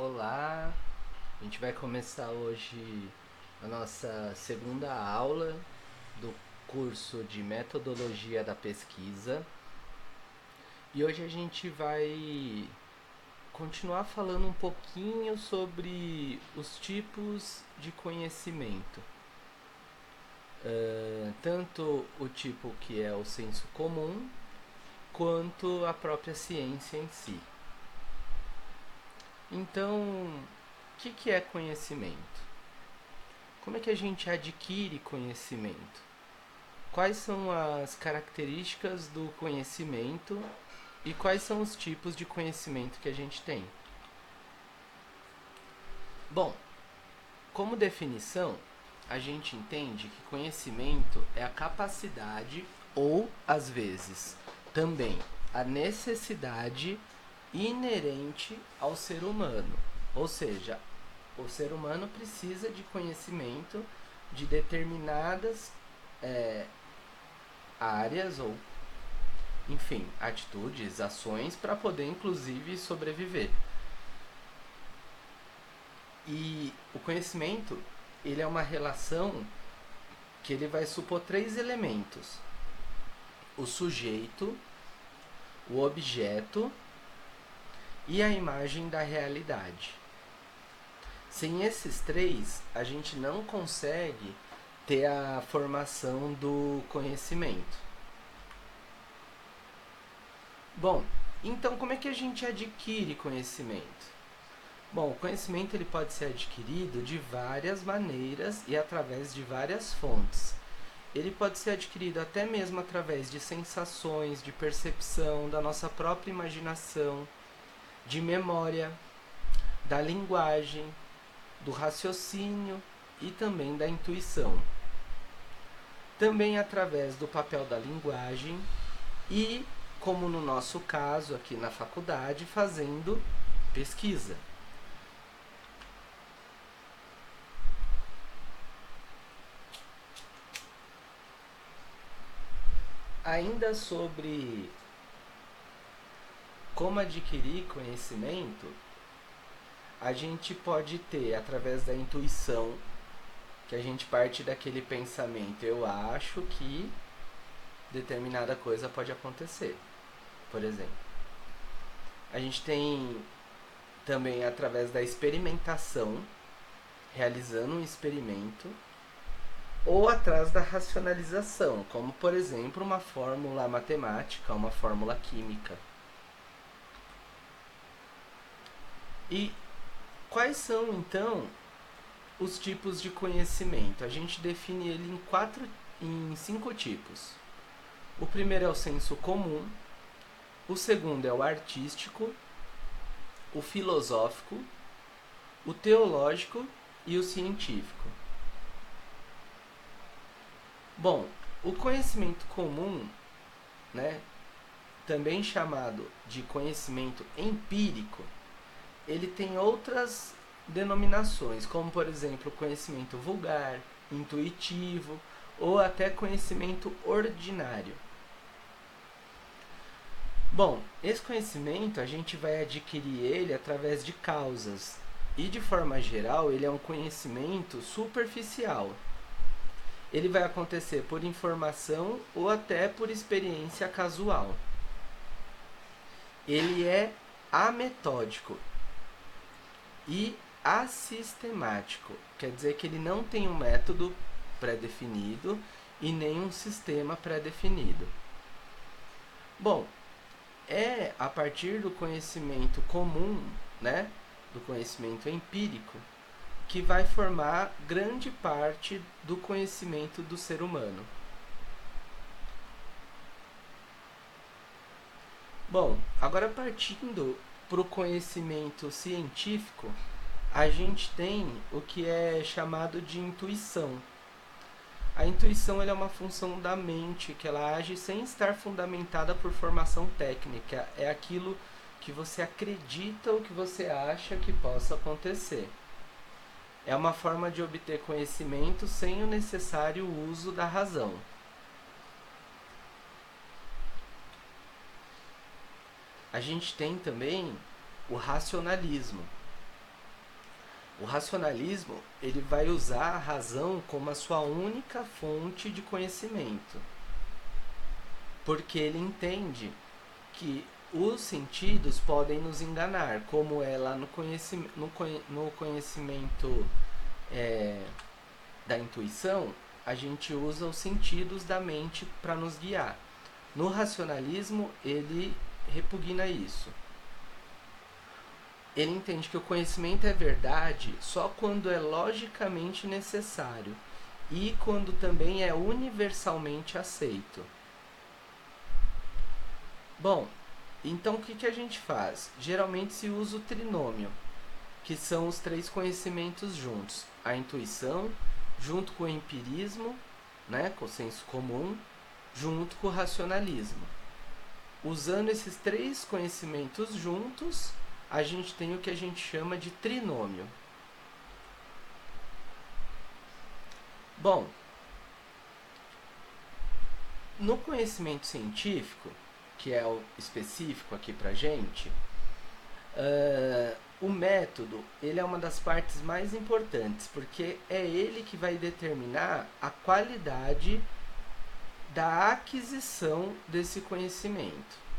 Olá, a gente vai começar hoje a nossa segunda aula do curso de Metodologia da Pesquisa e hoje a gente vai continuar falando um pouquinho sobre os tipos de conhecimento. Tanto o tipo que é o senso comum, quanto a própria ciência em si. Então, o que é conhecimento? Como é que a gente adquire conhecimento? Quais são as características do conhecimento e quais são os tipos de conhecimento que a gente tem? Bom, como definição, a gente entende que conhecimento é a capacidade ou, às vezes, também a necessidade inerente ao ser humano. Ou seja, o ser humano precisa de conhecimento de determinadas áreas ou, enfim, atitudes, ações para poder inclusive sobreviver. E o conhecimento, ele é uma relação que ele vai supor três elementos: o sujeito, o objeto e a imagem da realidade. Sem esses três, a gente não consegue ter a formação do conhecimento. Bom, então como é que a gente adquire conhecimento? Bom, o conhecimento ele pode ser adquirido de várias maneiras e através de várias fontes. Ele pode ser adquirido até mesmo através de sensações, de percepção, da nossa própria imaginação, de memória, da linguagem, do raciocínio e também da intuição. Também através do papel da linguagem e, como no nosso caso aqui na faculdade, fazendo pesquisa. Ainda sobre como adquirir conhecimento, a gente pode ter através da intuição, que a gente parte daquele pensamento, eu acho que determinada coisa pode acontecer, por exemplo. A gente tem também através da experimentação, realizando um experimento, ou atrás da racionalização, como por exemplo uma fórmula matemática, uma fórmula química. E quais são então os tipos de conhecimento? A gente define ele em cinco tipos. O primeiro é o senso comum, o segundo é o artístico, o filosófico, o teológico e o científico. Bom, o conhecimento comum, né, também chamado de conhecimento empírico, ele tem outras denominações, como por exemplo conhecimento vulgar, intuitivo ou até conhecimento ordinário. Bom, esse conhecimento a gente vai adquirir ele através de causas e de forma geral ele é um conhecimento superficial. Ele vai acontecer por informação ou até por experiência casual. Ele é ametódico e assistemático, quer dizer que ele não tem um método pré-definido e nem um sistema pré-definido. Bom, é a partir do conhecimento comum, né, do conhecimento empírico, que vai formar grande parte do conhecimento do ser humano. Bom, agora partindo para o conhecimento científico, a gente tem o que é chamado de intuição. A intuição é uma função da mente, que ela age sem estar fundamentada por formação técnica. É aquilo que você acredita ou que você acha que possa acontecer. É uma forma de obter conhecimento sem o necessário uso da razão. A gente tem também o racionalismo. O racionalismo, ele vai usar a razão como a sua única fonte de conhecimento, porque ele entende que os sentidos podem nos enganar, como é lá no conhecimento da intuição, a gente usa os sentidos da mente para nos guiar. No racionalismo, ele repugna isso. Ele entende que o conhecimento é verdade só quando é logicamente necessário e quando também é universalmente aceito. Bom, então o que a gente faz? Geralmente se usa o trinômio, que são os três conhecimentos juntos. A intuição, junto com o empirismo, né, com o senso comum, junto com o racionalismo. Usando esses três conhecimentos juntos, a gente tem o que a gente chama de trinômio. Bom, no conhecimento científico, que é o específico aqui pra gente, o método, ele é uma das partes mais importantes, porque é ele que vai determinar a qualidade da aquisição desse conhecimento.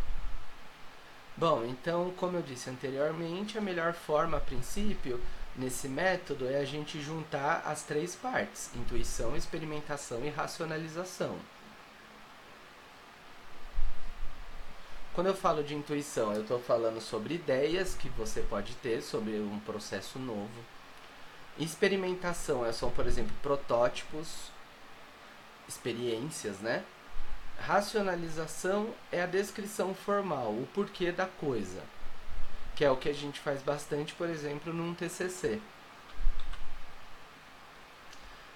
Bom, então, como eu disse anteriormente, a melhor forma, a princípio, nesse método é a gente juntar as três partes: intuição, experimentação e racionalização. Quando eu falo de intuição, eu estou falando sobre ideias que você pode ter sobre um processo novo. Experimentação são, por exemplo, protótipos, experiências, né? Racionalização é a descrição formal, o porquê da coisa, que é o que a gente faz bastante, por exemplo, num TCC.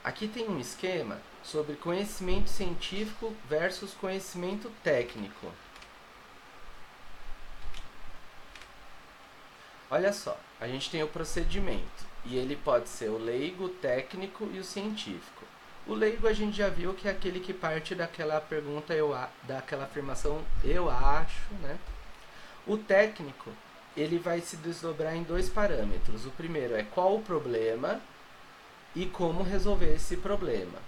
Aqui tem um esquema sobre conhecimento científico versus conhecimento técnico. Olha só, a gente tem o procedimento, e ele pode ser o leigo, o técnico e o científico. O leigo a gente já viu que é aquele que parte daquela pergunta, daquela afirmação eu acho, né? O técnico, ele vai se desdobrar em dois parâmetros. O primeiro é qual o problema e como resolver esse problema.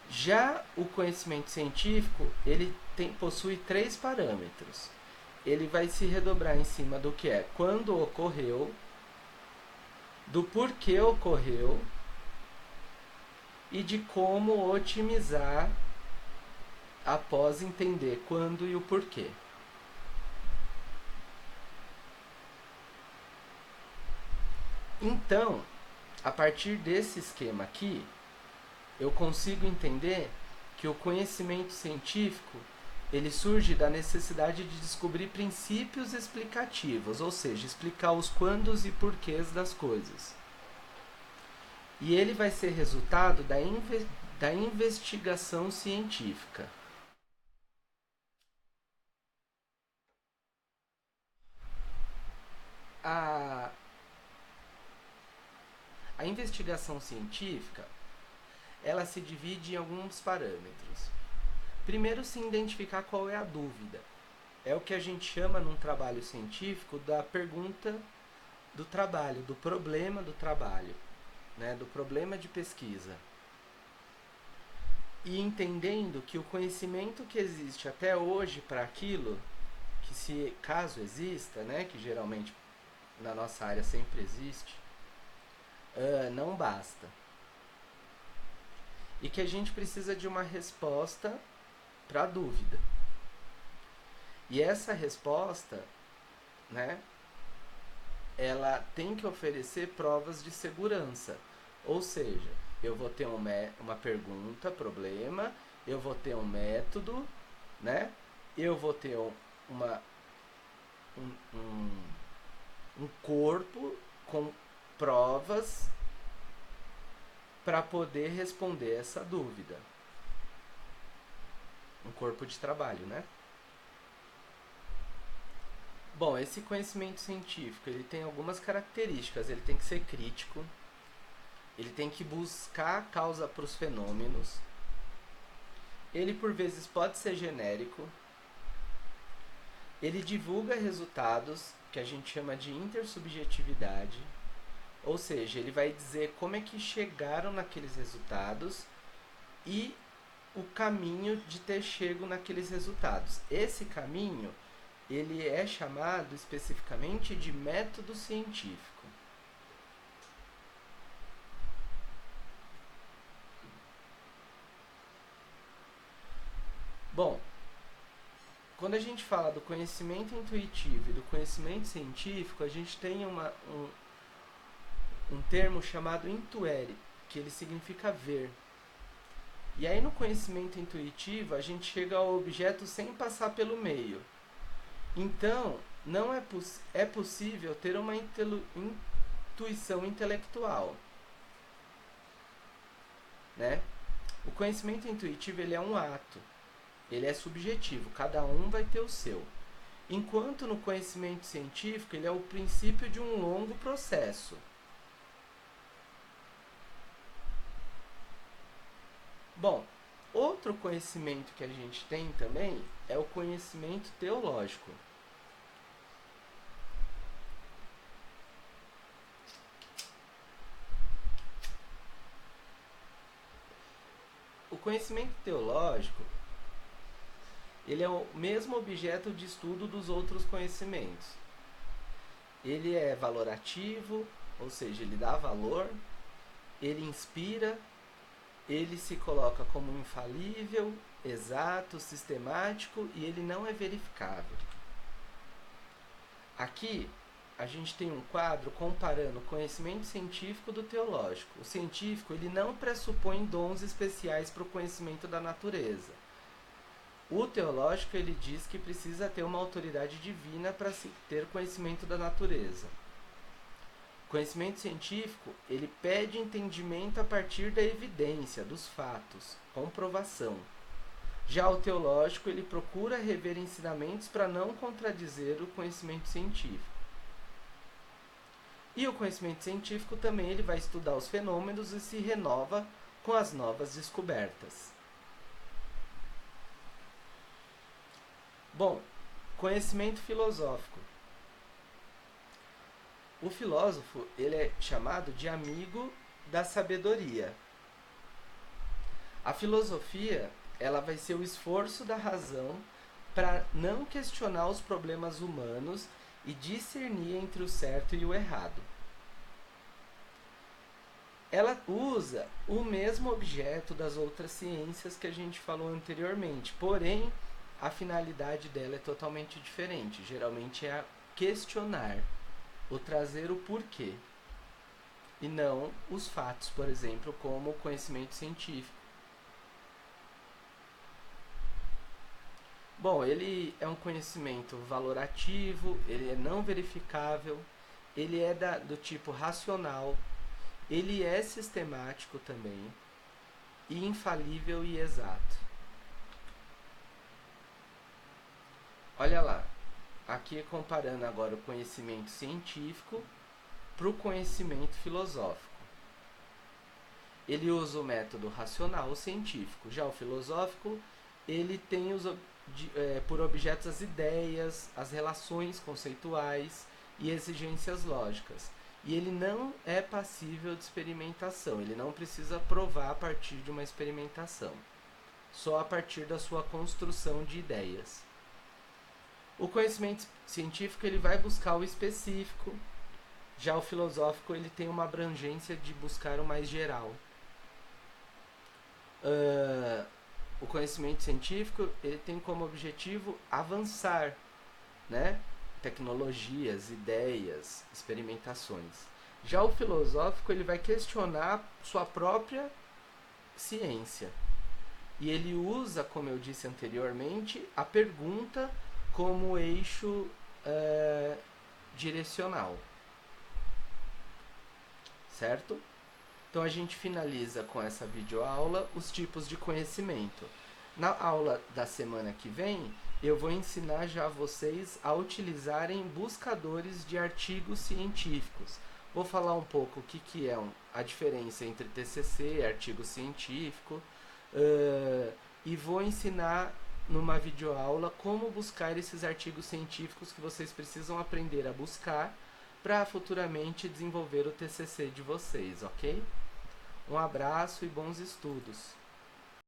Já o conhecimento científico, ele possui três parâmetros. Ele vai se redobrar em cima do que é quando ocorreu, do porquê ocorreu e de como otimizar após entender quando e o porquê. Então, a partir desse esquema aqui, eu consigo entender que o conhecimento científico ele surge da necessidade de descobrir princípios explicativos, ou seja, explicar os quandos e porquês das coisas. E ele vai ser resultado da investigação científica. A investigação científica, ela se divide em alguns parâmetros. Primeiro, se identificar qual é a dúvida. É o que a gente chama num trabalho científico da pergunta do trabalho, do problema do trabalho, né, do problema de pesquisa. E entendendo que o conhecimento que existe até hoje para aquilo, que se caso exista, né, que geralmente na nossa área sempre existe, não basta. E que a gente precisa de uma resposta para a dúvida. E essa resposta, né, ela tem que oferecer provas de segurança. Ou seja, eu vou ter uma pergunta, problema, eu vou ter um método, né, eu vou ter um corpo com provas para poder responder essa dúvida. Um corpo de trabalho, né? Bom, esse conhecimento científico, ele tem algumas características. Ele tem que ser crítico, ele tem que buscar a causa para os fenômenos, ele por vezes pode ser genérico, ele divulga resultados, que a gente chama de intersubjetividade, Ou seja, ele vai dizer como é que chegaram naqueles resultados e o caminho de ter chego naqueles resultados. Esse caminho, ele é chamado especificamente de método científico. Bom, quando a gente fala do conhecimento intuitivo e do conhecimento científico, a gente tem um termo chamado intuere, que ele significa ver. E aí no conhecimento intuitivo, a gente chega ao objeto sem passar pelo meio. Então, não é possível ter uma intuição intelectual, né? O conhecimento intuitivo, ele é um ato. Ele é subjetivo, cada um vai ter o seu. Enquanto no conhecimento científico, ele é o princípio de um longo processo. Bom, outro conhecimento que a gente tem também é o conhecimento teológico. O conhecimento teológico, ele é o mesmo objeto de estudo dos outros conhecimentos. Ele é valorativo, ou seja, ele dá valor, ele inspira, ele se coloca como infalível, exato, sistemático e ele não é verificável. Aqui a gente tem um quadro comparando o conhecimento científico do teológico. O científico, ele não pressupõe dons especiais para o conhecimento da natureza. O teológico, ele diz que precisa ter uma autoridade divina para se ter conhecimento da natureza. O conhecimento científico, ele pede entendimento a partir da evidência, dos fatos, comprovação. Já o teológico, ele procura rever ensinamentos para não contradizer o conhecimento científico. E o conhecimento científico também ele vai estudar os fenômenos e se renova com as novas descobertas. Bom, conhecimento filosófico. O filósofo, ele é chamado de amigo da sabedoria. A filosofia, ela vai ser o esforço da razão para não questionar os problemas humanos e discernir entre o certo e o errado. Ela usa o mesmo objeto das outras ciências que a gente falou anteriormente, porém a finalidade dela é totalmente diferente. Geralmente é questionar, o trazer o porquê, e não os fatos, por exemplo, como o conhecimento científico. Bom, ele é um conhecimento valorativo, ele é não verificável, ele é do tipo racional, ele é sistemático também, e infalível e exato. Olha lá, aqui comparando agora o conhecimento científico para o conhecimento filosófico. Ele usa o método racional científico, já o filosófico, ele tem por objetos as ideias, as relações conceituais e exigências lógicas. E ele não é passível de experimentação, ele não precisa provar a partir de uma experimentação, só a partir da sua construção de ideias. O conhecimento científico ele vai buscar o específico, já o filosófico ele tem uma abrangência de buscar o mais geral. O conhecimento científico ele tem como objetivo avançar, né? Tecnologias, ideias, experimentações. Já o filosófico ele vai questionar sua própria ciência. E ele usa, como eu disse anteriormente, a pergunta como eixo direcional. Certo? Então a gente finaliza com essa videoaula os tipos de conhecimento. Na aula da semana que vem, eu vou ensinar já vocês a utilizarem buscadores de artigos científicos. Vou falar um pouco o que é a diferença entre TCC e artigo científico, e vou ensinar numa videoaula como buscar esses artigos científicos que vocês precisam aprender a buscar para futuramente desenvolver o TCC de vocês, ok? Um abraço e bons estudos!